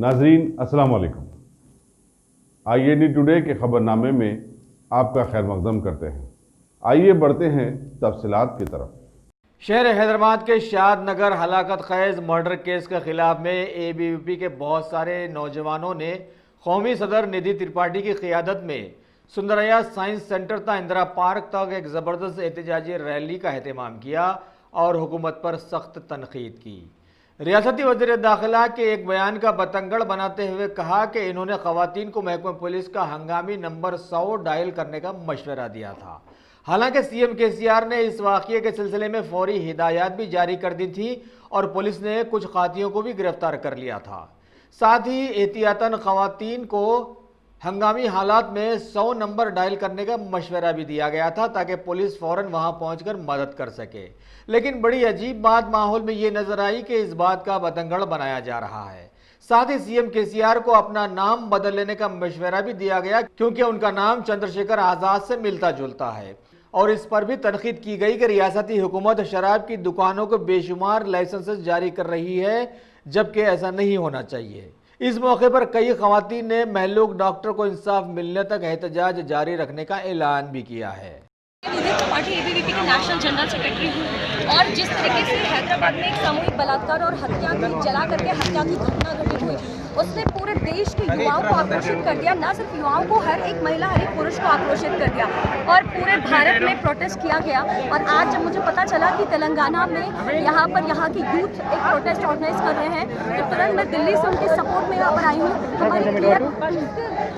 नाजरीन अस्सलाम वालेकुम। IAD टुडे के खबरनामे में आपका खैर मकदम करते हैं। आइए बढ़ते हैं तफसीलात की तरफ। शहर हैदराबाद के शाद नगर हलाकत खैज मर्डर केस के खिलाफ में ABVP के बहुत सारे नौजवानों ने कौमी सदर निधि त्रिपाठी की क़ियादत में सुंदरया साइंस सेंटर तक इंदिरा पार्क तक एक ज़बरदस्त एहतजाजी रैली का एहतमाम किया और हुकूमत पर सख्त तनकीद की। रियासती वज़ीर दाखिला के एक बयान का बतंगड़ बनाते हुए कहा कि इन्होंने ख़वातीन को महकमा पुलिस का हंगामी नंबर 100 डायल करने का मशवरा दिया था। हालांकि CM KCR ने इस वाक़ये के सिलसिले में फौरी हिदायत भी जारी कर दी थी और पुलिस ने कुछ कातियों को भी गिरफ्तार कर लिया था। साथ ही एहतियातन ख़वातीन को हंगामी हालात में 100 नंबर डायल करने का मशवरा भी दिया गया था ताकि पुलिस फ़ौरन वहां पहुंचकर मदद कर सके। लेकिन बड़ी अजीब बात माहौल में ये नजर आई कि इस बात का बतंगड़ बनाया जा रहा है। साथ ही CM KCR को अपना नाम बदल लेने का मशवरा भी दिया गया क्योंकि उनका नाम चंद्रशेखर आज़ाद से मिलता जुलता है और इस पर भी तनकीद की गई कि रियासती हुकूमत शराब की दुकानों को बेशुमार लाइसेंसेस जारी कर रही है, जबकि ऐसा नहीं होना चाहिए। इस मौके पर कई खवातीन ने महलूक डॉक्टर को इंसाफ मिलने तक एहतजाज जारी रखने का ऐलान भी किया है। पार्टी ABVP के नेशनल जनरल सेक्रेटरी हूँ और जिस तरीके से हैदराबाद में एक सामूहिक बलात्कार और हत्या की जला करके हत्या की घटना घटित हुई, उसने पूरे देश के युवाओं को आक्रोशित कर दिया। न सिर्फ युवाओं को, हर एक महिला हर एक पुरुष को आक्रोशित कर दिया और पूरे भारत में प्रोटेस्ट किया गया। और आज जब मुझे पता चला कि तेलंगाना में यहाँ की यूथ एक प्रोटेस्ट ऑर्गेनाइज कर रहे हैं, तो तुरंत मैं दिल्ली से उनके सपोर्ट में यहाँ पर आई हूँ। हमारी क्लियर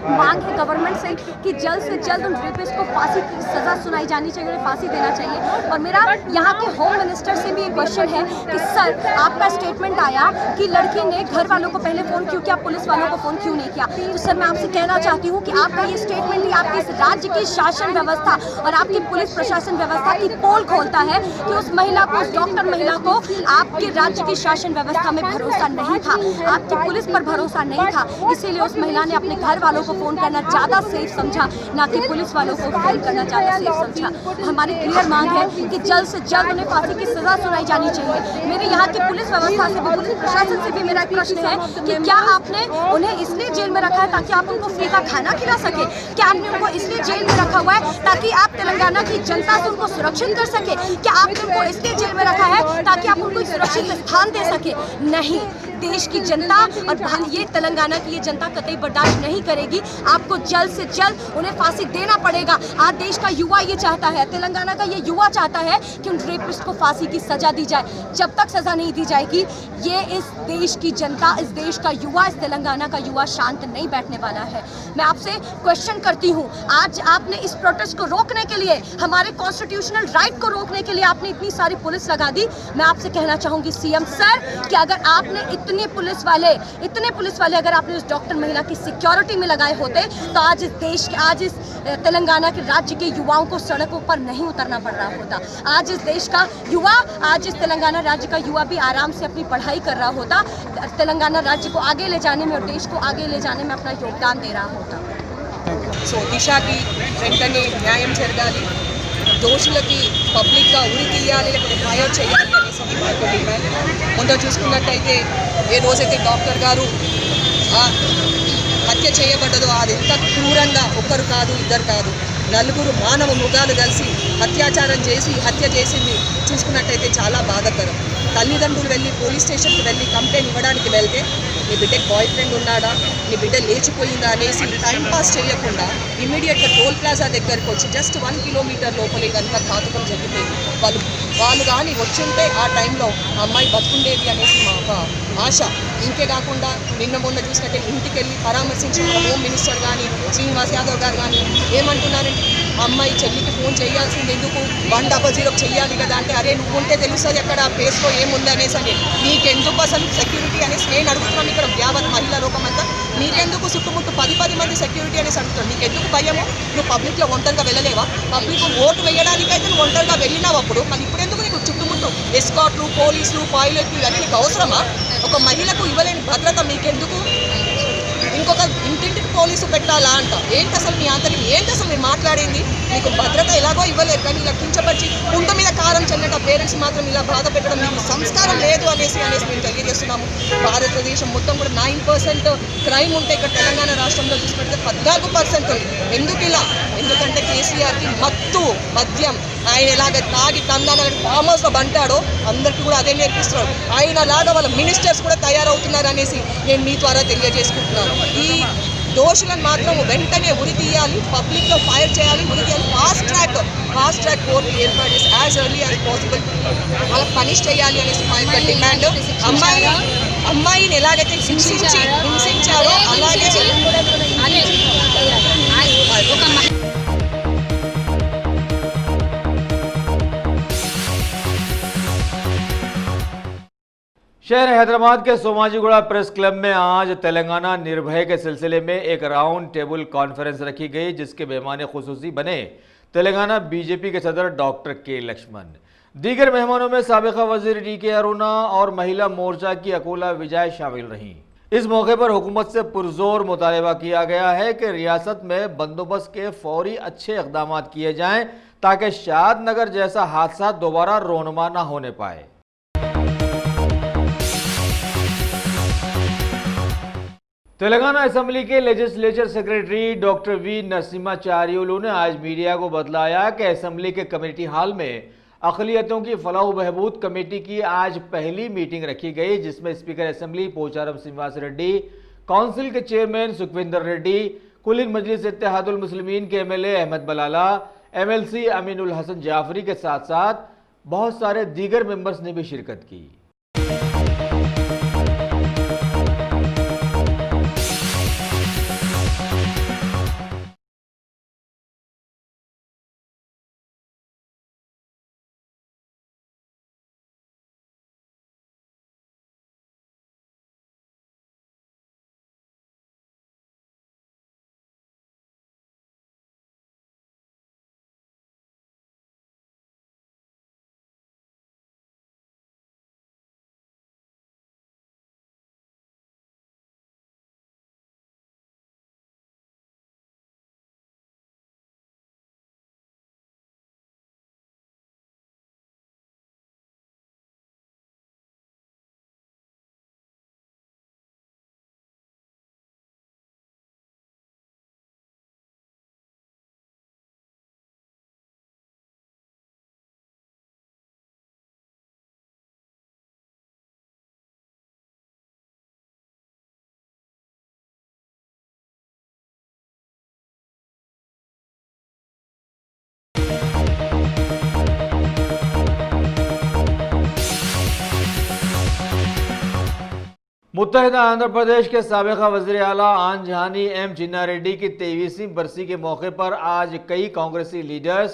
मांग है गवर्नमेंट से कि जल्द से जल्द उन रेपिस्ट को फांसी की सजा सुनाई जानी चाहिए, उन्हें फांसी देना चाहिए। और मेरा यहाँ के होम मिनिस्टर से भी एक क्वेश्चन है कि सर, आपका स्टेटमेंट आया कि लड़की ने घर वालों को पहले फ़ोन क्यों किया, पुलिस वालों को फ़ोन क्यों नहीं किया। तो सर, मैं आपसे कहना चाहती हूँ कि आपका ये स्टेटमेंट ही आपकी इस राज्य की शासन व्यवस्था और आपकी पुलिस प्रशासन व्यवस्था की पोल खोलता है कि उस महिला को, उस डॉक्टर महिला को आपके राज्य की शासन व्यवस्था में भरोसा नहीं था, आपकी पुलिस पर भरोसा नहीं था, इसीलिए उस महिला ने अपने घर वालों को फ़ोन करना ज़्यादा सेफ समझा, ना कि पुलिस वालों को फ़ोन करना ज़्यादा सेफ समझा। हमारी क्लियर मांग है कि जल्द से जल्द उन्हें फांसी की सजा सुनाई जानी चाहिए। मेरे यहाँ की पुलिस व्यवस्था से भी, पुलिस प्रशासन से भी मेरा एक प्रश्न है कि क्या आपने उन्हें इसलिए जेल में रखा है ताकि आप उनको फ्री का खाना खिला सके? क्या आपने उनको इसलिए जेल में रखा हुआ है ताकि आप तेलंगाना की जनता से उनको सुरक्षित कर सके? क्या आपने उनको इसलिए जेल में रखा है ताकि आप उनको सुरक्षित स्थान दे सके? नहीं, देश की जनता और ये तेलंगाना की ये जनता कतई बर्दाश्त नहीं करेगी। आपको जल्द से जल्द उन्हें फांसी देना पड़ेगा। आज देश का युवा ये चाहता है, तेलंगाना का ये युवा चाहता है कि उन रेपिस्ट को फांसी की सजा दी जाए। जब तक सजा नहीं दी जाएगी, ये इस देश की जनता, इस देश का युवा, इस तेलंगाना का युवा शांत नहीं बैठने वाला है। मैं आपसे क्वेश्चन करती हूँ, आज आपने इस प्रोटेस्ट को रोकने के लिए, हमारे कॉन्स्टिट्यूशनल राइट को रोकने के लिए आपने इतनी सारी पुलिस लगा दी। मैं आपसे कहना चाहूँगी CM सर कि अगर आपने इतने पुलिस वाले अगर आपने उस डॉक्टर महिला की सिक्योरिटी में लगाए होते तो आज इस देश के, आज इस तेलंगाना के राज्य के युवाओं को सड़कों पर नहीं उतरना पड़ रहा होता। आज इस देश का युवा, आज इस तेलंगाना राज्य का युवा भी आराम से अपनी पढ़ाई कर रहा होता, तेलंगाना राज्य को आगे ले जाने में और देश को आगे ले जाने में अपना योगदान दे रहा होता। సో దిశకి వెంటనే న్యాయం జరగాలి, దోషులకి పబ్లిక్గా ఉరి తీయాలి, లేకపోతే ఫైర్ చేయాలి అనేసి మాకు డిమాండ్. ముందు చూసుకున్నట్టయితే ఏ రోజైతే డాక్టర్ గారు హత్య చేయబడ్డదో అది ఎంత క్రూరంగా ఒక్కరు కాదు, ఇద్దరు కాదు, నలుగురు మానవ మృగాలు కలిసి అత్యాచారం చేసి హత్య చేసింది చూసుకున్నట్టయితే చాలా బాధాకరం. తల్లిదండ్రులు వెళ్ళి పోలీస్ స్టేషన్కి వెళ్ళి కంప్లైంట్ ఇవ్వడానికి వెళ్తే నీ బిడ్డకి బాయ్ ఫ్రెండ్ ఉన్నాడా, నీ బిడ్డ లేచిపోయిందా అనేసి టైంపాస్ చేయకుండా ఇమీడియట్గా టోల్ ప్లాజా దగ్గరికి వచ్చి జస్ట్ 1 కిలోమీటర్ లోపలే కనుక ఘాతుకం జరిగిపోయింది. వాళ్ళు కానీ వచ్చుంటే ఆ టైంలో ఆ అమ్మాయి బతుకుండేది అనేసి మా ఒక ఆశ. ఇంకే కాకుండా నిన్న మొన్న చూసినట్టే ఇంటికి వెళ్ళి పరామర్శించిన హోమ్ మినిస్టర్ కానీ శ్రీనివాస్ యాదవ్ గారు కానీ ఏమంటున్నారంటే అమ్మాయి చెల్లికి ఫోన్ చేయాల్సింది ఎందుకు, 100 చెయ్యాలి కదా అంటే, అరే నువ్వు ఉంటే తెలుస్తుంది అక్కడ ప్లేస్లో ఏముంది అనేసి అని, నీకెందుకు అసలు సెక్యూరిటీ అనేసి నేను అడుగుతున్నాను. ఇక్కడ యావత్ మహిళా లోకమంతా మీరెందుకు చుట్టుముట్టు 10 మంది సెక్యూరిటీ అనేసి అడుగుతాను. నీకెందుకు భయము? నువ్వు పబ్లిక్లో ఒంటరిగా వెళ్ళలేవా? పబ్లిక్ ఓటు వేయడానికైతే నువ్వు ఒంటరిగా వెళ్ళినావు, అప్పుడు మరి ఇప్పుడెందుకు నీకు చుట్టుముట్టు ఎస్కాట్లు, పోలీసులు, పైలట్లు ఇవన్నీ నీకు అవసరమా? ఒక మహిళకు ఇవ్వలేని భద్రత మీకెందుకు? ఇంకొక ఇంటింటికి పోలీసు పెట్టాలా అంట. ఏంటి అసలు మీ ఆంతర్యం, ఏంటి అసలు మీరు మాట్లాడింది? మీకు భద్రత ఎలాగో ఇవ్వలేరు, కానీ ఇలా కించపరిచి కుంట మీద కారం చల్లట పేరెంట్స్ మాత్రం ఇలా బాధ పెట్టడం మీకు సంస్కారం లేదు అనేసి మేము తెలియజేస్తున్నాము. భారతదేశం మొత్తం కూడా 9% క్రైమ్ ఉంటే ఇక్కడ తెలంగాణ రాష్ట్రంలో చూసుకుంటే 14% ఉంది. ఎందుకు ఇలా? ఎందుకంటే కేసీఆర్కి మద్యం ఆయన ఎలాగ తాగి తందాన ఫామ్ హౌస్లో బంటాడో అందరికీ కూడా అదే నేర్పిస్తున్నాడు. ఆయన లాగా వాళ్ళ మినిస్టర్స్ కూడా తయారవుతున్నారు అనేసి నేను మీ ద్వారా తెలియజేసుకుంటున్నాను. ఈ దోషులను మాత్రం వెంటనే ఉరి తీయాలి, పబ్లిక్లో ఫైర్ చేయాలి, ఉరి తీయాలి. ఫాస్ట్ ట్రాక్ కోర్టు ఏర్పాటు చేసి యాజ్ ఎర్లీ యాజ్ పాసిబుల్ వాళ్ళకి పనిష్ చేయాలి అనేసి మా యొక్క డిమాండ్. అమ్మాయిని ఎలాగైతే హింసించారో అలాగే शहर हैदराबाद के सोमाजीगुड़ा प्रेस क्लब में आज तेलंगाना निर्भय के सिलसिले में एक राउंड टेबल कॉन्फ्रेंस रखी गई, जिसके मेहमान खुसूसी बने तेलंगाना बीजेपी के सदर डॉक्टर के लक्ष्मण। दीगर मेहमानों में साबिका वजीर DK अरुणा और महिला मोर्चा की अकोला विजय शामिल रहीं। इस मौके पर हुकूमत से पुरजोर मुतालबा किया गया है कि रियासत में बंदोबस्त के फौरी अच्छे इकदाम किए जाएं ताकि शादनगर जैसा हादसा दोबारा रोनुमा न होने पाए। तेलंगाना असेंबली के लेजिस्लेचर सेक्रेटरी डॉक्टर V नरसिम्हाचार्युलू ने आज मीडिया को बतलाया कि असेंबली के कमेटी हॉल में अक़लियतों की फलाह बहबूद कमेटी की आज पहली मीटिंग रखी गई, जिसमें speaker assembly Pocharam Srinivas Reddy, council के चेयरमैन सुखविंदर रेड्डी, कुलीन मजलिस इत्तेहादुल मुस्लिमीन के MLA अहमद बलाला, MLC अमीनुल हसन जाफरी के साथ साथ बहुत सारे दीगर मेंबर्स ने भी शिरकत की। मुत्तहिदा आंध्र प्रदेश के साबिका वज़ीर आला आंजहानी M चिन्ना रेड्डी की 23वीं बरसी के मौके पर आज कई कांग्रेसी लीडर्स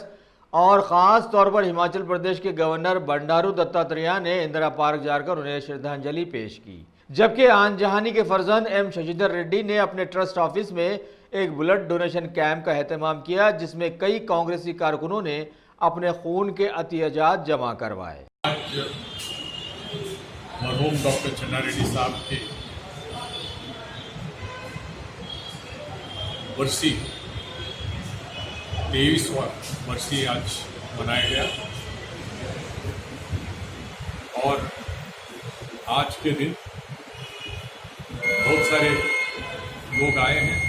और ख़ास तौर पर हिमाचल प्रदेश के गवर्नर बंडारू दत्तात्रेय ने इंदिरा पार्क जाकर उन्हें श्रद्धांजलि पेश की, जबकि आंजहानी के फर्जंद M शशिधर रेड्डी ने अपने ट्रस्ट ऑफिस में एक ब्लड डोनेशन कैंप का एहतमाम किया, जिसमें कई कांग्रेसी कारकुनों ने अपने खून के अतियाजात जमा करवाए। मरहूम डॉक्टर चिन्ना रेड्डी साहब के बरसी 23वां बरसी आज मनाया गया और आज के दिन बहुत सारे लोग आए हैं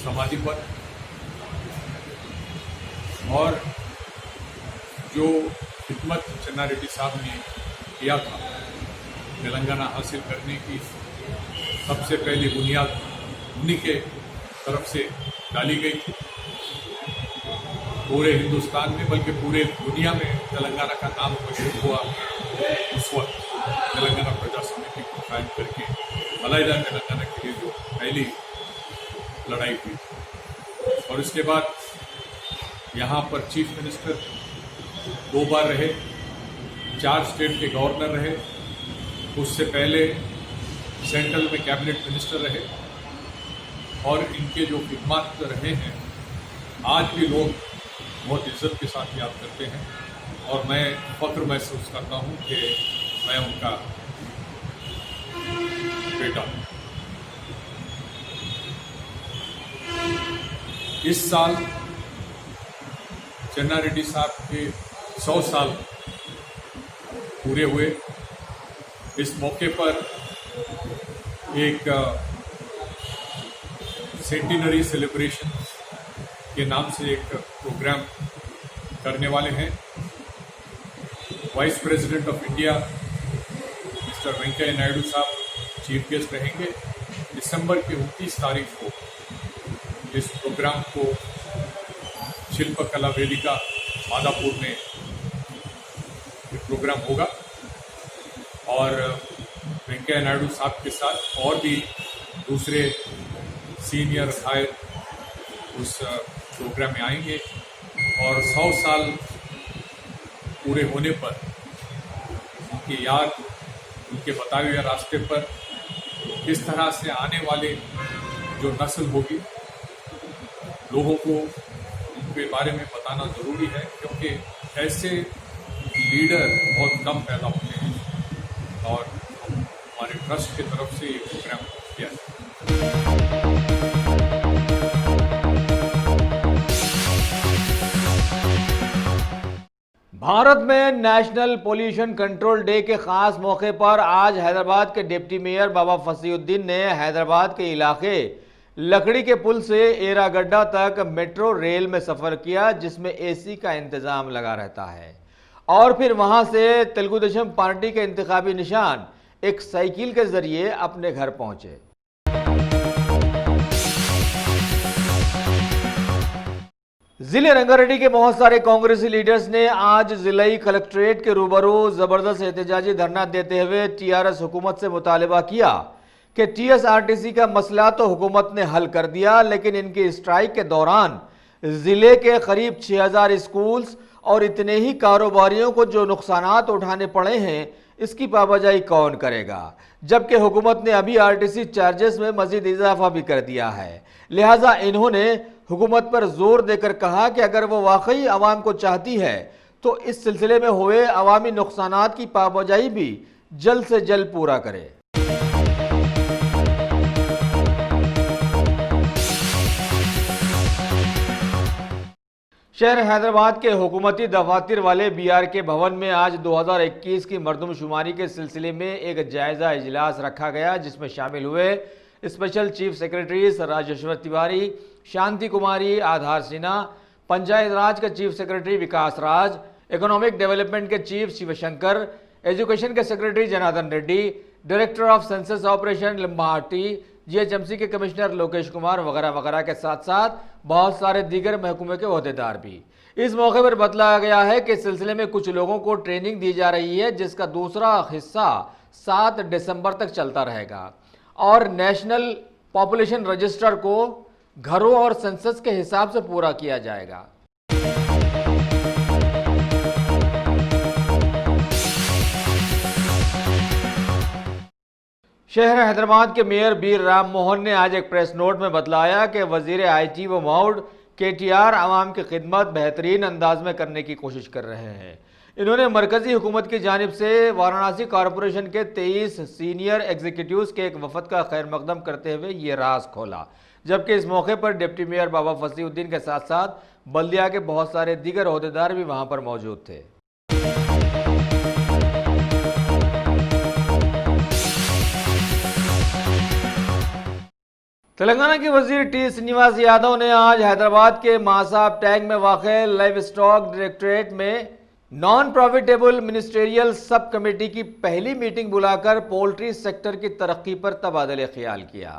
समाधि पर और जो खिदमत चिन्ना रेड्डी साहब ने किया था तेलंगाना हासिल करने की सबसे पहली बुनियाद उन्हीं के तरफ से डाली गई थी। पूरे हिंदुस्तान में बल्कि पूरे दुनिया में तेलंगाना का नाम मशहूर हुआ उस वक्त तेलंगाना प्रजा समिति को कायम करके अलहदा तेलंगाना के लिए जो पहली लड़ाई हुई और उसके बाद यहाँ पर चीफ मिनिस्टर 2 बार रहे, 4 स्टेट के गवर्नर रहे, उससे पहले सेंट्रल में कैबिनेट मिनिस्टर रहे और इनके जो खिदमत रहे हैं आज भी लोग बहुत इज्जत के साथ याद करते हैं और मैं फख्र महसूस करता हूं कि मैं उनका बेटा हूं। इस साल चन्ना रेड्डी साहब के 100 साल पूरे हुए। इस मौके पर एक सेंटिनरी सेलिब्रेशन के नाम से एक प्रोग्राम करने वाले हैं। Vice president of India mister Venkaiah Naidu साहब चीफ गेस्ट रहेंगे। दिसंबर की 29 तारीख को इस प्रोग्राम को शिल्पकला वेदिका मादापुर में ये प्रोग्राम होगा और वेंकैया नायडू साहब के साथ और भी दूसरे सीनियर हायर उस प्रोग्राम में आएंगे और 100 साल पूरे होने पर उनकी याद, उनके बताए हुए रास्ते पर किस तरह से आने वाले जो नस्ल होगी लोगों को उनके बारे में बताना जरूरी है, क्योंकि ऐसे लीडर बहुत कम पैदा होते हैं और हमारे ट्रस्ट की तरफ से ये प्रोग्राम किया है। भारत में नेशनल पोल्यूशन कंट्रोल डे के खास मौके पर आज हैदराबाद के डिप्टी मेयर बाबा फसीउद्दीन ने हैदराबाद के इलाके लकड़ी के पुल से एरागड्डा तक मेट्रो रेल में सफर किया, जिसमें एसी का इंतजाम लगा रहता है, और फिर वहां से तेलुगु देशम पार्टी के इंतखाबी निशान एक साइकिल के जरिए अपने घर पहुंचे। जिले रंगारेड्डी के बहुत सारे कांग्रेसी लीडर्स ने आज जिलाई कलेक्ट्रेट के रूबरू जबरदस्त एहतजाजी धरना देते हुए टीआरएस हुकूमत से मुतालिबा किया कि टीएसआरटीसी का मसला तो हुकूमत ने हल कर दिया, लेकिन इनकी स्ट्राइक के दौरान जिले के करीब 6000 स्कूल्स और इतने ही कारोबारियों को जो नुकसानात उठाने पड़े हैं, इसकी पाबजाई कौन करेगा, जबकि हुकूमत ने अभी आरटीसी चार्जेस में मजीद इजाफा भी कर दिया है। लिहाजा इन्होंने हुकूमत पर जोर देकर कहा कि अगर वो वाकई आवाम को चाहती है तो इस सिलसिले में हुए अवामी नुकसानात की पाबजाई भी जल्द से जल्द पूरा करे। शहर हैदराबाद के हुकूमती दफातर वाले बीआरके भवन में आज 2021 की मरदमशुमारी के सिलसिले में एक जायजा इजलास रखा गया, जिसमें शामिल हुए special chief secretaries Rajeshwar Tiwari, Shanti Kumari, Adhar Sinha, Panchayat Raj के chief secretary Vikas Raj, economic development के चीफ शिवशंकर, एजुकेशन के secretary Janardhan Reddy, director of census operation Limbati, GHMC के कमिश्नर लोकेश कुमार वगैरह वगैरह के साथ साथ बहुत सारे दीगर महकमे के ओहदेदार भी। इस मौके पर बतलाया गया है कि इस सिलसिले में कुछ लोगों को ट्रेनिंग दी जा रही है, जिसका दूसरा हिस्सा 7 दिसंबर तक चलता रहेगा और नेशनल पॉपुलेशन रजिस्टर को घरों और सेंसस के हिसाब से पूरा किया जाएगा। शहर हैदराबाद के मेयर बीर राम मोहन ने आज एक प्रेस नोट में बतलाया कि वजीर आईटी व माउड केटीआर आवाम की खिदमत बेहतरीन अंदाज में करने की कोशिश कर रहे हैं। इन्होंने मरकजी हुकूमत की जानिब से वाराणसी कॉरपोरेशन के 23 सीनियर एग्जीक्यूटिव्स के एक वफद का खैर मकदम करते हुए ये राज खोला, जबकि इस मौके पर डिप्टी मेयर बाबा फसीउद्दीन के साथ साथ बल्दिया के बहुत सारे दीगर ओहदेदार भी वहां पर मौजूद थे। तेलंगाना के वजीर टी श्रीनिवास यादव ने आज हैदराबाद के मासाब टैंक में वाक़े लाइव स्टॉक डायरेक्टरेट में non profitable ministerial sub committee की पहली मीटिंग बुलाकर पोल्ट्री सेक्टर की तरक्की पर तबादले ख्याल किया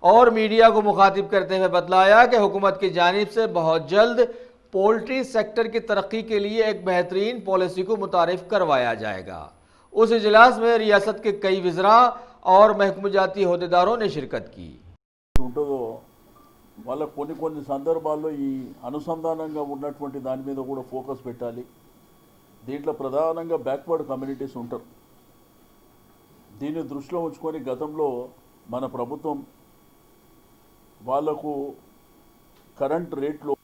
और मीडिया को मुखातिब करते हुए बतलाया कि हुकूमत की जानिब से बहुत जल्द पोल्ट्री सेक्टर की तरक्की के लिए एक बेहतरीन पॉलिसी को मुतारिफ करवाया जाएगा। उस इजलास में रियासत के कई वज़रा और महकूमजाती अहदेदारों ने शिरकत की। ఉంటుందో వాళ్ళ కొన్ని సందర్భాల్లో ఈ అనుసంధానంగా ఉన్నటువంటి దాని మీద కూడా ఫోకస్ పెట్టాలి. దీంట్లో ప్రధానంగా బ్యాక్వర్డ్ కమ్యూనిటీస్ ఉంటారు. దీన్ని దృష్టిలో ఉంచుకొని గతంలో మన ప్రభుత్వం వాళ్లకు కరెంట్ రేట్లో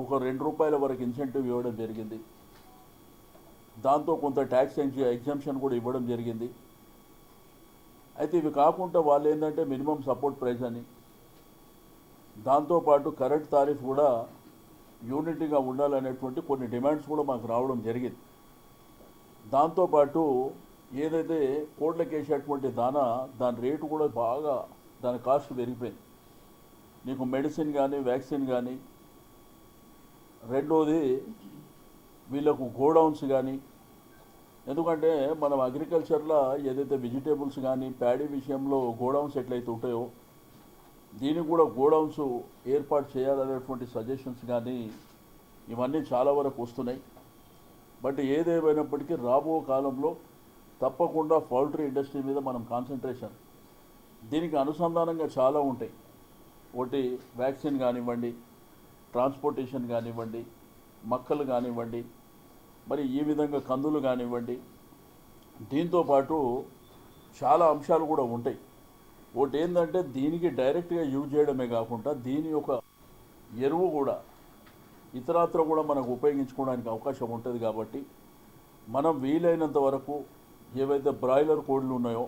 ఒక ₹2 వరకు ఇన్సెంటివ్ ఇవ్వడం జరిగింది. దాంతో కొంత ట్యాక్స్ ఎగ్జంప్షన్ కూడా ఇవ్వడం జరిగింది. అయితే ఇవి కాకుండా వాళ్ళు ఏంటంటే మినిమం సపోర్ట్ ప్రైస్ అని దాంతోపాటు కరెంట్ తారీఫ్ కూడా యూనిటీగా ఉండాలనేటువంటి కొన్ని డిమాండ్స్ కూడా మాకు రావడం జరిగింది. దాంతోపాటు ఏదైతే కోట్లకి వేసేటువంటి దాని రేటు కూడా బాగా దాని కాస్ట్ పెరిగిపోయింది. నీకు మెడిసిన్ కానీ వ్యాక్సిన్ కానీ, రెండోది వీళ్ళకు గోడౌన్స్ కానీ, ఎందుకంటే మనం అగ్రికల్చర్లో ఏదైతే వెజిటేబుల్స్ కానీ ప్యాడీ విషయంలో గోడౌన్స్ ఎట్లయితే ఉంటాయో దీనికి కూడా గోడౌన్స్ ఏర్పాటు చేయాలనేటువంటి సజెషన్స్ కానీ ఇవన్నీ చాలా వరకు వస్తున్నాయి. బట్ ఏదేమైనప్పటికీ రాబో కాలంలో తప్పకుండా పౌల్ట్రీ ఇండస్ట్రీ మీద మనం కాన్సన్ట్రేషన్, దీనికి అనుసంధానంగా చాలా ఉంటాయి. ఒకటి వ్యాక్సిన్ కానివ్వండి, ట్రాన్స్పోర్టేషన్ కానివ్వండి, మక్కలు కానివ్వండి, మరి ఈ విధంగా కందులు కానివ్వండి, దీంతోపాటు చాలా అంశాలు కూడా ఉంటాయి. ఒకటి ఏంటంటే దీనికి డైరెక్ట్గా యూజ్ చేయడమే కాకుండా దీని యొక్క ఎరువు కూడా ఇతరత్ర కూడా మనకు ఉపయోగించుకోవడానికి అవకాశం ఉంటుంది. కాబట్టి మనం వీలైనంత వరకు ఏవైతే బ్రాయిలర్ కోళ్ళు ఉన్నాయో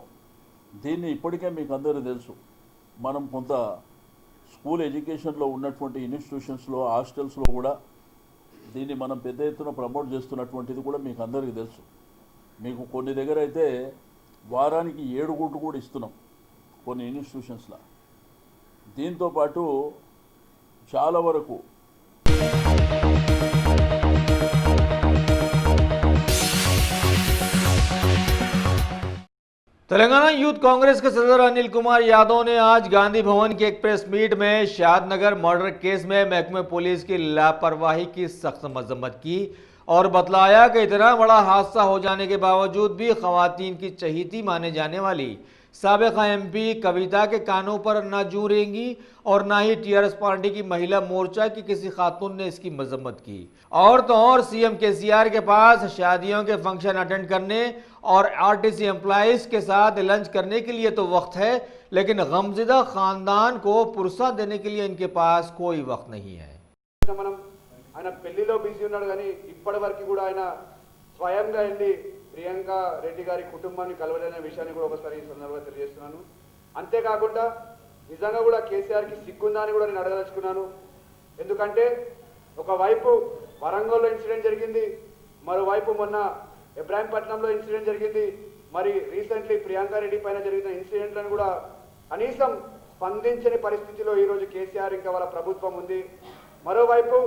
దీన్ని ఇప్పటికే మీకు అందరూ తెలుసు, మనం కొంత స్కూల్ ఎడ్యుకేషన్లో ఉన్నటువంటి ఇన్స్టిట్యూషన్స్లో హాస్టల్స్లో కూడా దీన్ని మనం పెద్ద ఎత్తున ప్రమోట్ చేస్తున్నటువంటిది కూడా మీకు అందరికీ తెలుసు. మీకు కొన్ని దగ్గర అయితే వారానికి 7 గుడ్లు కూడా ఇస్తున్నాం కొన్ని ఇన్స్టిట్యూషన్స్లో. దీంతోపాటు చాలా వరకు तेलंगाना यूथ कांग्रेस के सदर अनिल कुमार यादव ने आज गांधी भवन की एक प्रेस मीट में शादनगर मर्डर केस में महकमे पुलिस की लापरवाही की सख्त मजम्मत की और बतलाया कि इतना बड़ा हादसा हो जाने के बावजूद भी खवातीन की चहीती माने जाने वाली साबिका एमपी कविता के कानों पर न जूरेंगी और न ही टीआरएस पार्टी की महिला मोर्चा की किसी खातून ने इसकी मजम्मत की। और तो और सीएम केसीआर के पास शादियों के फंक्शन अटेंड करने और आरटीसी एम्प्लॉइज के साथ लंच करने के लिए तो वक्त है, लेकिन गमज़दा खानदान को पुरसा देने के लिए इनके पास कोई वक्त नहीं है। మనం ఆయన పెళ్లిలో బిజీ ఉన్నాడు కానీ ఇప్పటివరకు కూడా ఆయన స్వయంగా వెళ్ళి ప్రియాంక రెడ్డి గారి కుటుంబాన్ని కలవలేని విషయాన్ని కూడా ఒకసారి ఈ సందర్భంగా తెలియజేస్తున్నాను. అంతేకాకుండా నిజంగా కూడా కేసీఆర్కి సిగ్గుందా అని కూడా నేను అడగదలుచుకున్నాను. ఎందుకంటే ఒకవైపు వరంగల్లో ఇన్సిడెంట్ జరిగింది, మరోవైపు మొన్న ఇబ్రాహీంపట్నంలో ఇన్సిడెంట్ జరిగింది, మరి రీసెంట్లీ ప్రియాంక రెడ్డి పైన జరిగిన ఇన్సిడెంట్లను కూడా కనీసం స్పందించని పరిస్థితిలో ఈరోజు కేసీఆర్ ఇంకా వాళ్ళ ప్రభుత్వం ఉంది. మరోవైపు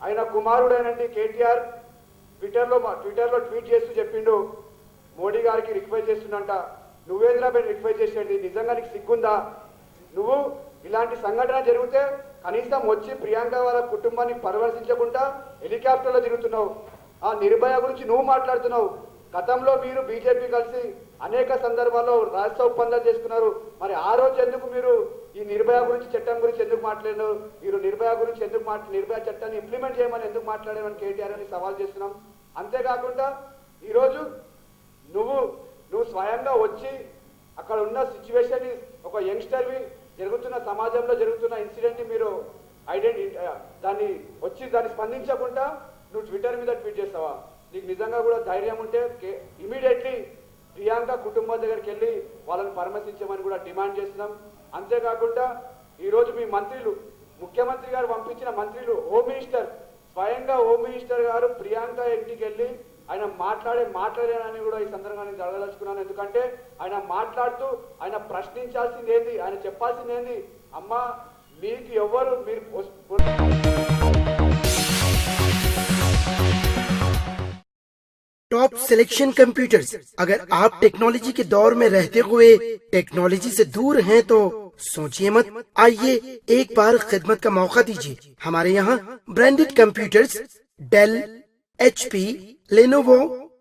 ఆయన కుమారుడైనండి కేటీఆర్ ట్విట్టర్లో ట్వీట్ చేస్తూ చెప్పిండు, మోడీ గారికి రిక్వెస్ట్ చేస్తుందంట, నువ్వేంద్రా రిక్వెస్ట్ చేసేది, నిజంగా నీకు సిగ్గుందా? నువ్వు ఇలాంటి సంఘటన జరిగితే కనీసం వచ్చి ప్రియాంక వాళ్ళ కుటుంబాన్ని పరామర్శించకుండా హెలికాప్టర్లో తిరుగుతున్నావు. ఆ నిర్భయ గురించి నువ్వు మాట్లాడుతున్నావు. గతంలో మీరు బీజేపీ కలిసి అనేక సందర్భాల్లో రాష్ట్ర ఒప్పందాలు చేసుకున్నారు. మరి ఆ రోజు ఎందుకు మీరు ఈ నిర్భయ గురించి చట్టం గురించి ఎందుకు మాట్లాడినారు? మీరు నిర్భయ గురించి ఎందుకు నిర్భయ చట్టాన్ని ఇంప్లిమెంట్ చేయమని ఎందుకు మాట్లాడామని కేటీఆర్ అని సవాల్ చేస్తున్నాం. అంతేకాకుండా ఈరోజు నువ్వు స్వయంగా వచ్చి అక్కడ ఉన్న సిచ్యువేషన్ని, ఒక యంగ్స్టర్వి జరుగుతున్న సమాజంలో జరుగుతున్న ఇన్సిడెంట్ని మీరు దాన్ని స్పందించకుండా నువ్వు ట్విట్టర్ మీద ట్వీట్ చేస్తావా? నీకు నిజంగా కూడా ధైర్యం ఉంటే ఇమీడియట్లీ ప్రియాంక కుటుంబం దగ్గరికి వెళ్ళి వాళ్ళని పరామర్శించమని కూడా డిమాండ్ చేస్తున్నాం. అంతేకాకుండా ఈరోజు మీ మంత్రులు, ముఖ్యమంత్రి గారు పంపించిన మంత్రులు, స్వయంగా హోమ్ మినిస్టర్ గారు ప్రియాంక ఇంటికి వెళ్ళి ఆయన మాట్లాడారని కూడా ఈ సందర్భంగా నేను అడగదలుచుకున్నాను. ఎందుకంటే ఆయన మాట్లాడుతూ ఆయన ప్రశ్నించాల్సింది ఏంది, ఆయన చెప్పాల్సింది ఏంది, అమ్మా మీకు ఎవరు మీరు टॉप सिलेक्शन कंप्यूटर्स। अगर आप टेक्नोलॉजी के दौर में रहते हुए टेक्नोलॉजी से दूर हैं तो सोचिए मत, आइए एक बार खिदमत का मौका दीजिए। हमारे यहाँ branded computers Dell, HP, Lenovo,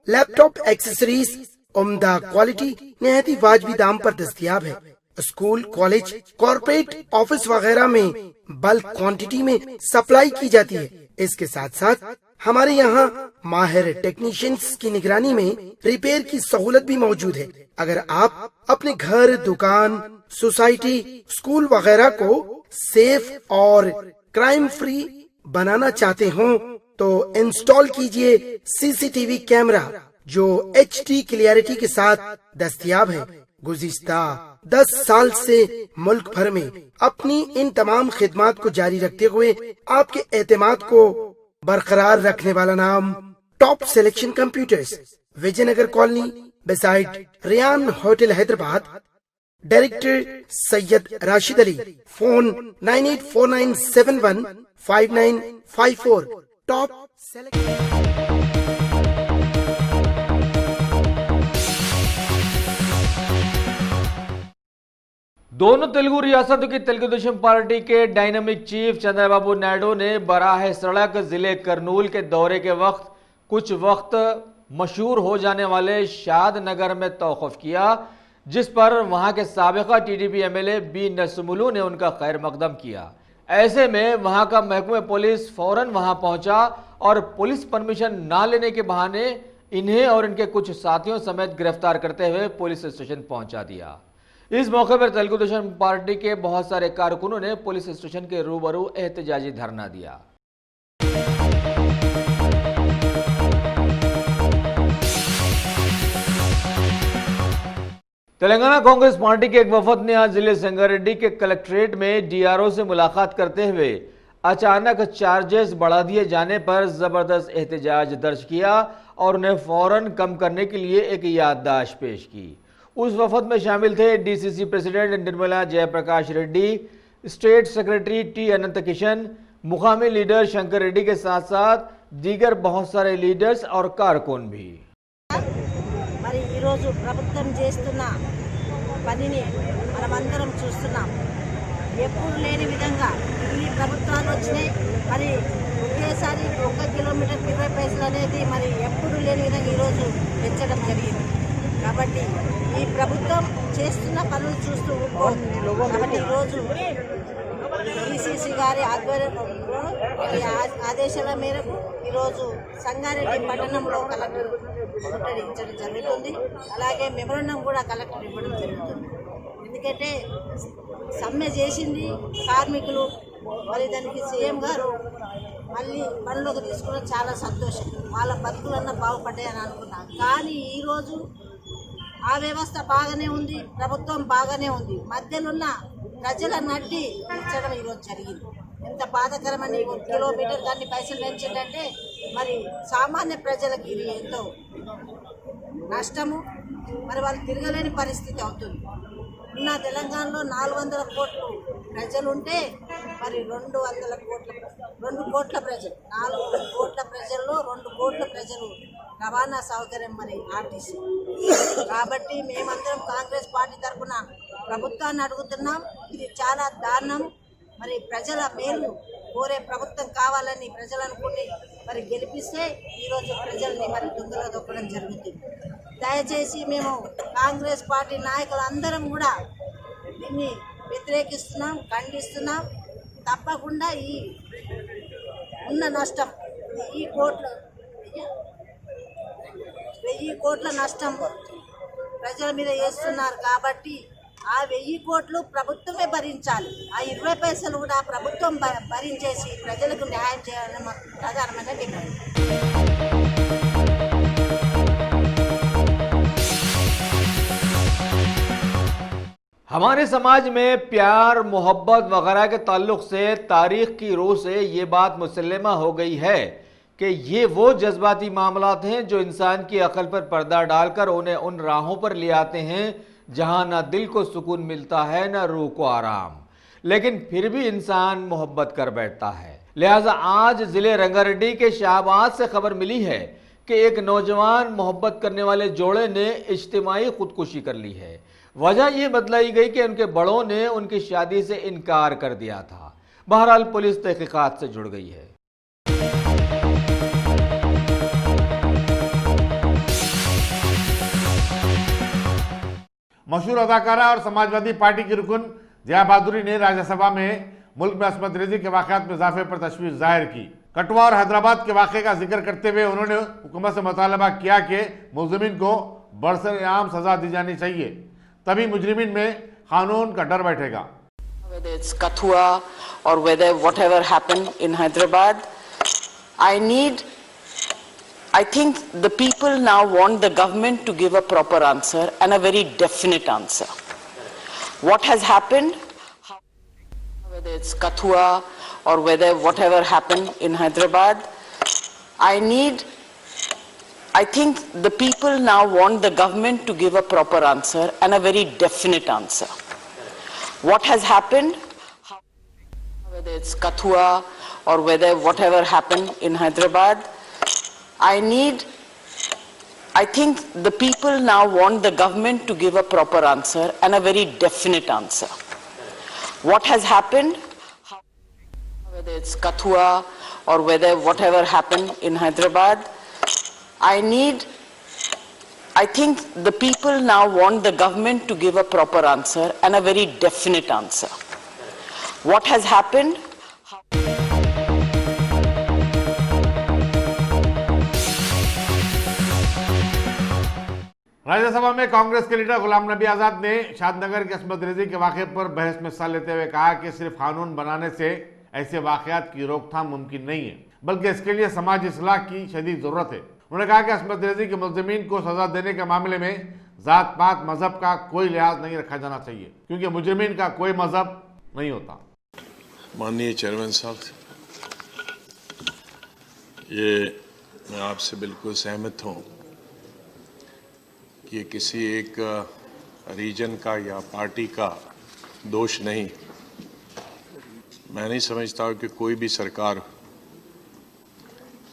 laptop accessories उम्दा क्वालिटी निहायती वाजबी दाम पर दस्तयाब है। स्कूल, कॉलेज, कॉर्पोरेट, ऑफिस वगैरह में बल्क क्वांटिटी में सप्लाई की जाती है। इसके साथ साथ हमारे यहाँ माहिर टेक्नीशियंस की निगरानी में रिपेयर की सहूलत भी मौजूद है। अगर आप अपने घर, दुकान, सोसाइटी, स्कूल वगैरह को सेफ और क्राइम फ्री बनाना चाहते हो तो इंस्टॉल कीजिए CCTV कैमरा जो HD क्लियरिटी के साथ दस्तयाब है। गुज़िस्ता 10 साल से मुल्क भर में अपनी इन तमाम खिदमात को जारी रखते हुए आपके एतमाद को बरकरार रखने वाला नाम top selection computers, Vijayanagar colony beside Riyan hotel Hyderabad. Director Syed Rashid Ali. Phone 9849715954। Top दोनों तेलुगु रियासतों की तेलुगु देशम पार्टी के डायनामिक चीफ चंद्रबाबू नायडू ने बराह सड़क जिले करनूल के दौरे के वक्त कुछ वक्त मशहूर हो जाने वाले शाद नगर में तौक़ुफ़ किया, जिस पर वहां के साबिका टीडीपी एमएलए बी नसमुलू ने उनका खैर मकदम किया। ऐसे में वहां का महकमे पुलिस फौरन वहां पहुंचा और पुलिस परमिशन ना लेने के बहाने इन्हें और इनके कुछ साथियों समेत गिरफ्तार करते हुए पुलिस स्टेशन पहुंचा दिया। इस मौके पर तेलुगु देशम पार्टी के बहुत सारे कारकुनों ने पुलिस स्टेशन के रूबरू एहतजाजी धरना दिया। तेलंगाना कांग्रेस पार्टी के एक वफद ने आज जिले संगारेड्डी के कलेक्ट्रेट में डीआरओ से मुलाकात करते हुए अचानक चार्जेस बढ़ा दिए जाने पर जबरदस्त एहतजाज दर्ज किया और उन्हें फौरन कम करने के लिए एक याददाश्त पेश की। उस वफद में शामिल थे DCC president Nirmala Jayaprakash Reddy, state secretary T Anant Kishan, मुकामी लीडर शंकर रेड्डी के साथ साथ दीगर बहुत सारे लीडर्स और कारकुन भी। మరి ఈరోజు ప్రభుత్వం చేస్తున్న పనిని మనమందరం చూస్తున్నాం। ఎప్పుడు లేని విధంగా ఈ ప్రభుత్వాలు వచ్చినాయి। మరి ఒకేసారి 1 కిలోమీటర్ 20 పైసలు అనేది మరి ఎప్పుడు లేని విధంగా ఈరోజు పెంచడం జరిగింది। కాబట్టి ఈ ప్రభుత్వం చేస్తున్న పనులు చూస్తూ ఊరుకోవద్దు। కాబట్టి ఈరోజు డీసీసీ గారి ఆధ్వర్యంలో ఆదేశాల మేరకు ఈరోజు సంగారెడ్డి పట్టణంలో కలెక్టర్ ముట్టడించడం జరుగుతుంది। అలాగే మెమోరాండం కూడా కలెక్టర్ ఇవ్వడం జరుగుతుంది। ఎందుకంటే సమ్మె చేసింది కార్మికులు, మరి దానికి సీఎం గారు మళ్ళీ పనిలోకి తీసుకోవడం చాలా సంతోషం। వాళ్ళ బతుకులన్నా బాగుపడ్డాయని అనుకున్నాను। కానీ ఈరోజు ఆ వ్యవస్థ బాగానే ఉంది, ప్రభుత్వం బాగానే ఉంది, మధ్యలో ఉన్న ప్రజల నడ్డి ఇచ్చడం ఈరోజు జరిగింది। ఎంత బాధాకరమని 1 కిలోమీటర్ దాన్ని పైసలు పెంచిందంటే మరి సామాన్య ప్రజలకు ఇది ఎంతో నష్టము, మరి వాళ్ళు తిరగలేని పరిస్థితి అవుతుంది। ఉన్న తెలంగాణలో 400 కోట్ల ప్రజలు ఉంటే మరి 2 కోట్ల ప్రజలు 4 కోట్ల ప్రజల్లో 2 కోట్ల ప్రజలు రవాణా సౌకర్యం మరి ఆర్టీసీ। కాబట్టి మేమందరం కాంగ్రెస్ పార్టీ తరఫున ప్రభుత్వాన్ని అడుగుతున్నాం, ఇది చాలా దారుణం। మరి ప్రజల మేలు కోరే ప్రభుత్వం కావాలని ప్రజలు అనుకుని మరి గెలిపిస్తే ఈరోజు ప్రజల్ని మరి దొంగలో దొక్కడం జరుగుతుంది। దయచేసి మేము కాంగ్రెస్ పార్టీ నాయకులందరం కూడా దీన్ని వ్యతిరేకిస్తున్నాం, ఖండిస్తున్నాం। తప్పకుండా ఈ ఉన్న నష్టం 1000 కోట్ల నష్టం ప్రజల మీద వేస్తున్నారు। కాబట్టి ఆ 1000 కోట్లు ప్రభుత్వమే భరించాలి। ఆ 20 పైసలు కూడా ప్రభుత్వం భరించేసి ప్రజలకు న్యాయం చేయాలని మా ప్రధానమైన డిమాండ్। हमारे समाज में प्यार, मोहब्बत वगैरह के ताल्लुक से तारीख की रूह से ये बात मुसल्लमा हो गई है कि ये वो जज्बाती मामलात हैं जो इंसान की अकल पर पर्दा डालकर उन्हें उन राहों पर ले आते हैं जहां ना दिल को सुकून मिलता है ना रूह को आराम, लेकिन फिर भी इंसान मोहब्बत कर बैठता है। लिहाजा आज जिले रंगारेड्डी के शाहबाद से खबर मिली है कि एक नौजवान मोहब्बत करने वाले जोड़े ने इज्तिमाई खुदकुशी कर ली है। वजह ये बतलाई गई कि उनके बड़ों ने उनकी शादी से इनकार कर दिया था। बहरहाल पुलिस तहकीकात से जुड़ गई है। मशहूर अदाकारा और समाजवादी पार्टी की रुकन जया बहादुरी ने राज्यसभा में मुल्क में अस्मत रेजी के वाकयात में इजाफे पर तशवीश जाहिर की। कठुआ और हैदराबाद के वाक़े का जिक्र करते हुए उन्होंने हुकूमत से मुतालबा किया कि मुलजिमीन को बरसर-ए-आम सजा दी जानी चाहिए, तभी मुजरिमीन में कानून का डर बैठेगा। Whether it's Kathua or whether whatever happened in Hyderabad, I need I think the people now want the government to give a proper answer and a very definite answer. What has happened, whether it's Kathua or whether whatever happened in Hyderabad, I think the people now want the government to give a proper answer and a very definite answer. What has happened, whether it's Kathua or whether whatever happened in Hyderabad, I think the people now want the government to give a proper answer and a very definite answer. What has happened, whether it's Kathua or whether whatever happened in Hyderabad, I think the people now want the government to give a proper answer and a very definite answer. What has happened, Rajya Sabha में कांग्रेस के leader Ghulam Nabi Azad ने शादनगर के अस्मत रेजी के वाक़े पर बहस में हिस्सा लेते हुए कहा कि सिर्फ कानून बनाने से ऐसे वाक़यात की रोकथाम मुमकिन नहीं है, बल्कि इसके लिए समाज इस्लाह की शदीद जरूरत है। उन्होंने कहा कि अस्मत रेजी के मुल्ज़िमीन को सजा देने के मामले में जात पात मजहब का कोई लिहाज नहीं रखा जाना चाहिए, क्योंकि मुजरिमीन का कोई मजहब नहीं होता। माननीय चेयरमैन साहब, ये मैं आपसे बिल्कुल सहमत हूँ कि किसी एक रीजन का या पार्टी का दोष नहीं। मैं नहीं समझता कि कोई भी सरकार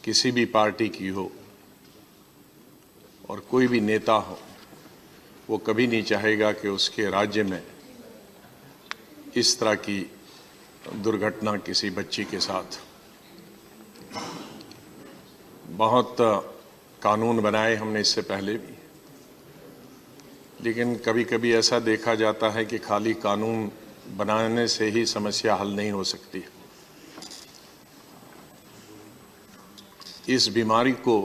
किसी भी पार्टी की हो और कोई भी नेता हो, वो कभी नहीं चाहेगा कि उसके राज्य में इस तरह की दुर्घटना किसी बच्ची के साथ। बहुत कानून बनाए हमने इससे पहले भी, लेकिन कभी कभी ऐसा देखा जाता है कि खाली कानून बनाने से ही समस्या हल नहीं हो सकती। इस बीमारी को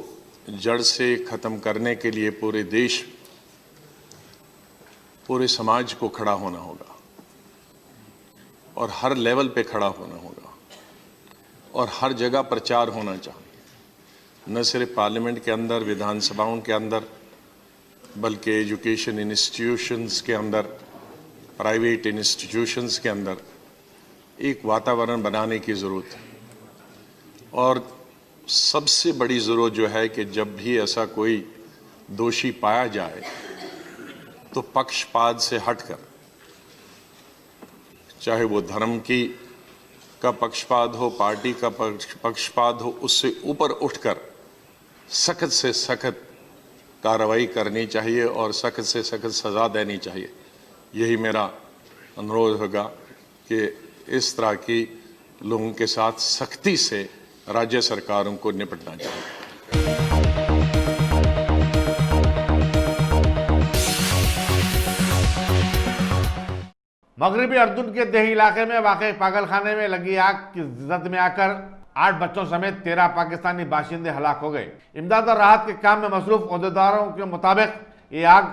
जड़ से ख़त्म करने के लिए पूरे देश, पूरे समाज को खड़ा होना होगा और हर लेवल पे खड़ा होना होगा और हर जगह प्रचार होना चाहिए, न सिर्फ पार्लियामेंट के अंदर, विधानसभाओं के अंदर, बल्कि एजुकेशन इंस्टीट्यूशंस के अंदर, प्राइवेट इंस्टीट्यूशंस के अंदर एक वातावरण बनाने की ज़रूरत है। और सबसे बड़ी ज़रूरत जो है कि जब भी ऐसा कोई दोषी पाया जाए तो पक्षपात से हटकर, चाहे वो धर्म का पक्षपात हो, पार्टी का पक्षपात हो, उससे ऊपर उठकर सख्त से सख्त कार्रवाई करनी चाहिए और सख्त से सख्त सज़ा देनी चाहिए। यही मेरा अनुरोध होगा कि इस तरह की लोगों के साथ सख्ती से राज्य सरकारों को निपटना चाहिए। मगरबी अर्दुन के देही इलाके में वाक़ई पागलखाने में लगी आग की जद में आकर 8 बच्चों समेत 13 पाकिस्तानी बाशिंदे हलाक हो गए। इमदाद और राहत के काम में मसरूफ अहदेदारों के मुताबिक ये आग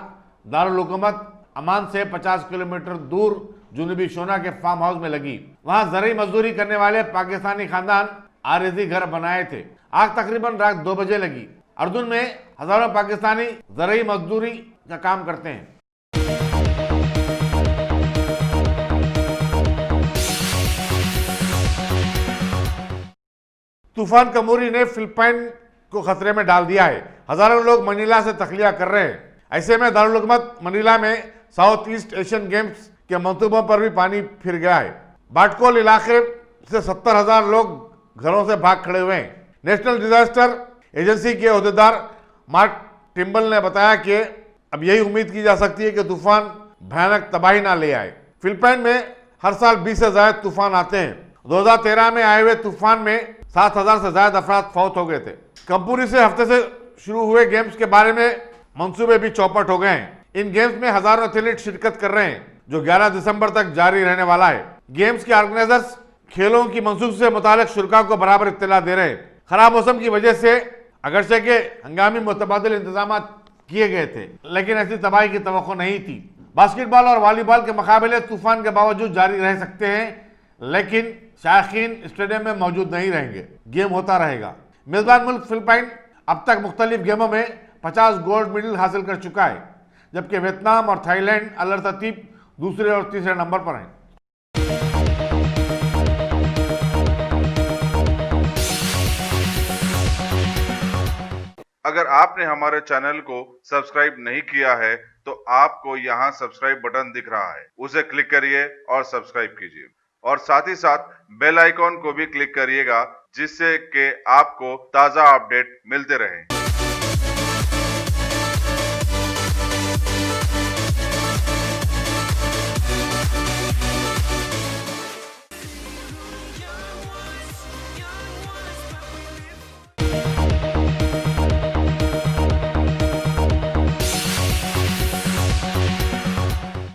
दारुल हुकूमत अमान से 50 किलोमीटर दूर जुनूबी शोना के फार्म हाउस में लगी। वहां जरिए मजदूरी करने वाले पाकिस्तानी खानदान आरज़ी घर बनाए थे। आग तकरीबन रात 2 बजे लगी। अर्दुन में हजारों पाकिस्तानी जरिए मजदूरी का काम करते हैं। तूफान कमूरी ने फिलिपाइन को खतरे में डाल दिया है। हजारों लोग मनीला से तखलिया कर रहे हैं। ऐसे में दारुल हुकूमत मनीला में साउथ ईस्ट एशियन गेम्स के मंसूबों पर भी पानी फिर गया है। बाटकोल इलाके से 70,000 लोग घरों से भाग खड़े हुए हैं। नेशनल डिजास्टर एजेंसी के अहदेदार मार्क टिम्बल ने बताया कि अब यही उम्मीद की जा सकती है कि तूफान भयानक तबाही ना ले आए। फिलिपाइन में हर साल 20 से ज्यादा तूफान आते हैं। 2013 में आए हुए तूफान में 7,000 से ज्यादा अफराद फौत हो गए थे। कंपूरी से हफ्ते से शुरू हुए गेम्स के बारे में मंसूबे भी चौपट हो गए हैं। इन गेम्स में हजारों एथलीट शिरकत कर रहे हैं, जो 11 दिसंबर तक जारी रहने वाला है। गेम्स के ऑर्गेनाइजर्स खेलों की मंसूख से मुतालिक शुरका को बराबर इत्तला दे रहे हैं। खराब मौसम की वजह से अगरचे के हंगामी मुतबादिल इंतजाम किए गए थे, लेकिन ऐसी तबाही की तवक्को नहीं थी। बास्केटबॉल और वॉलीबॉल के मुकाबले तूफान के बावजूद जारी रह सकते हैं, लेकिन शायकीन स्टेडियम में मौजूद नहीं रहेंगे। गेम होता रहेगा। मेजबान मुल्क फिलिपाइन अब तक मुख्तलिफ गेमों में 50 गोल्ड मेडल हासिल कर चुका है, जबकि वियतनाम और थाईलैंड अलरतरतीब दूसरे और तीसरे नंबर पर हैं। अगर आपने हमारे चैनल को सब्सक्राइब नहीं किया है तो आपको यहाँ सब्सक्राइब बटन दिख रहा है, उसे क्लिक करिए और सब्सक्राइब कीजिए और साथ ही साथ बेल आइकॉन को भी क्लिक करिएगा, जिससे कि आपको ताज़ा अपडेट मिलते रहें।